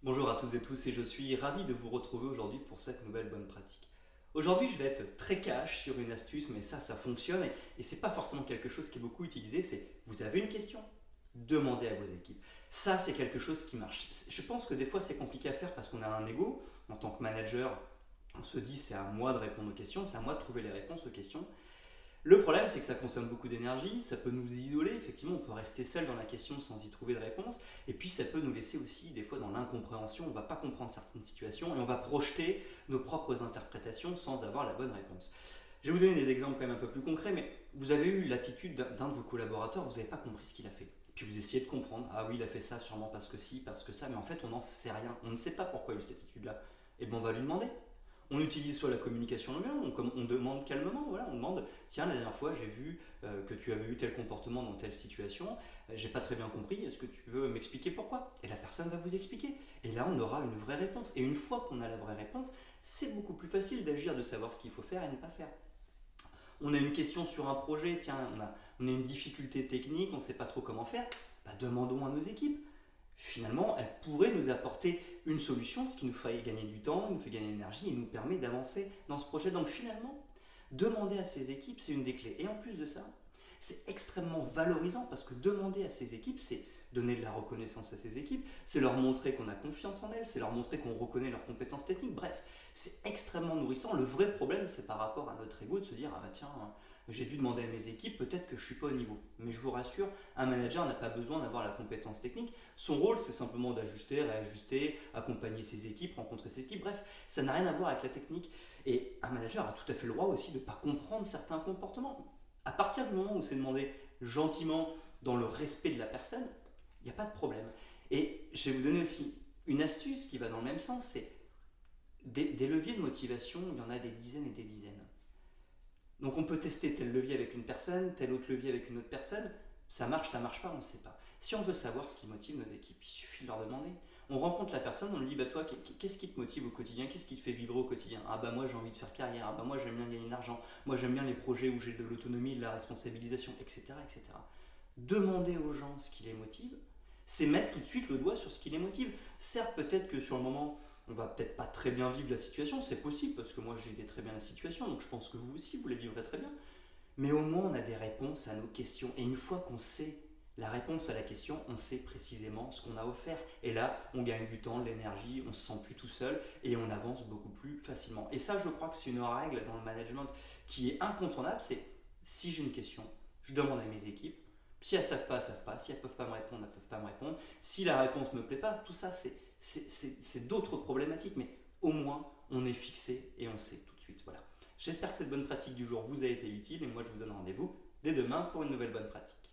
Bonjour à tous et tous et je suis ravi de vous retrouver aujourd'hui pour cette nouvelle bonne pratique. Aujourd'hui je vais être très cash sur une astuce mais ça fonctionne et c'est pas forcément quelque chose qui est beaucoup utilisé, c'est vous avez une question, demandez à vos équipes. Ça c'est quelque chose qui marche. Je pense que des fois c'est compliqué à faire parce qu'on a un ego en tant que manager, on se dit c'est à moi de répondre aux questions, c'est à moi de trouver les réponses aux questions. Le problème, c'est que ça consomme beaucoup d'énergie, ça peut nous isoler, effectivement, on peut rester seul dans la question sans y trouver de réponse, et puis ça peut nous laisser aussi des fois dans l'incompréhension, on ne va pas comprendre certaines situations, et on va projeter nos propres interprétations sans avoir la bonne réponse. Je vais vous donner des exemples quand même un peu plus concrets, mais vous avez eu l'attitude d'un de vos collaborateurs, vous n'avez pas compris ce qu'il a fait. Puis vous essayez de comprendre, ah oui, il a fait ça sûrement parce que si, parce que ça, mais en fait on n'en sait rien, on ne sait pas pourquoi il a eu cette attitude-là. Et bien on va lui demander. On utilise soit la communication non violente, on demande calmement, voilà, on demande, tiens, la dernière fois j'ai vu que tu avais eu tel comportement dans telle situation, j'ai pas très bien compris, est-ce que tu veux m'expliquer pourquoi? Et la personne va vous expliquer. Et là on aura une vraie réponse. Et une fois qu'on a la vraie réponse, c'est beaucoup plus facile d'agir, de savoir ce qu'il faut faire et ne pas faire. On a une question sur un projet, tiens, on a une difficulté technique, on ne sait pas trop comment faire, bah, demandons à nos équipes. Finalement, elles pourraient nous apporter une solution, ce qui nous fait gagner du temps, nous fait gagner de l'énergie et nous permet d'avancer dans ce projet. Donc finalement, demander à ces équipes, c'est une des clés. Et en plus de ça, c'est extrêmement valorisant parce que demander à ces équipes, c'est donner de la reconnaissance à ces équipes, c'est leur montrer qu'on a confiance en elles, c'est leur montrer qu'on reconnaît leurs compétences techniques. Bref, c'est extrêmement nourrissant. Le vrai problème, c'est par rapport à notre ego de se dire, ah bah tiens, j'ai dû demander à mes équipes, peut-être que je ne suis pas au niveau. Mais je vous rassure, un manager n'a pas besoin d'avoir la compétence technique. Son rôle, c'est simplement d'ajuster, réajuster, accompagner ses équipes, rencontrer ses équipes. Bref, ça n'a rien à voir avec la technique. Et un manager a tout à fait le droit aussi de ne pas comprendre certains comportements. À partir du moment où c'est demandé gentiment, dans le respect de la personne, il n'y a pas de problème. Et je vais vous donner aussi une astuce qui va dans le même sens, c'est des leviers de motivation, il y en a des dizaines et des dizaines. Donc on peut tester tel levier avec une personne, tel autre levier avec une autre personne, ça marche pas, on ne sait pas. Si on veut savoir ce qui motive nos équipes, il suffit de leur demander. On rencontre la personne, on lui dit, bah toi, qu'est-ce qui te motive au quotidien? Qu'est-ce qui te fait vibrer au quotidien? Ah bah moi j'ai envie de faire carrière, ah bah moi j'aime bien gagner de l'argent, moi j'aime bien les projets où j'ai de l'autonomie, de la responsabilisation, etc., etc. Demander aux gens ce qui les motive, c'est mettre tout de suite le doigt sur ce qui les motive. Certes, peut-être que sur le moment, on va peut-être pas très bien vivre la situation, c'est possible, parce que moi je vivais très bien la situation, donc je pense que vous aussi, vous la vivrez très bien. Mais au moins, on a des réponses à nos questions. Et une fois qu'on sait la réponse à la question, on sait précisément ce qu'on a offert. Et là, on gagne du temps, de l'énergie, on se sent plus tout seul et on avance beaucoup plus facilement. Et ça, je crois que c'est une règle dans le management qui est incontournable, c'est si j'ai une question, je demande à mes équipes. Si elles savent pas, elles savent pas. Si elles peuvent pas me répondre, elles peuvent pas me répondre. Si la réponse me plaît pas, tout ça, c'est d'autres problématiques. Mais au moins, on est fixé et on sait tout de suite. Voilà. J'espère que cette bonne pratique du jour vous a été utile et moi je vous donne rendez-vous dès demain pour une nouvelle bonne pratique.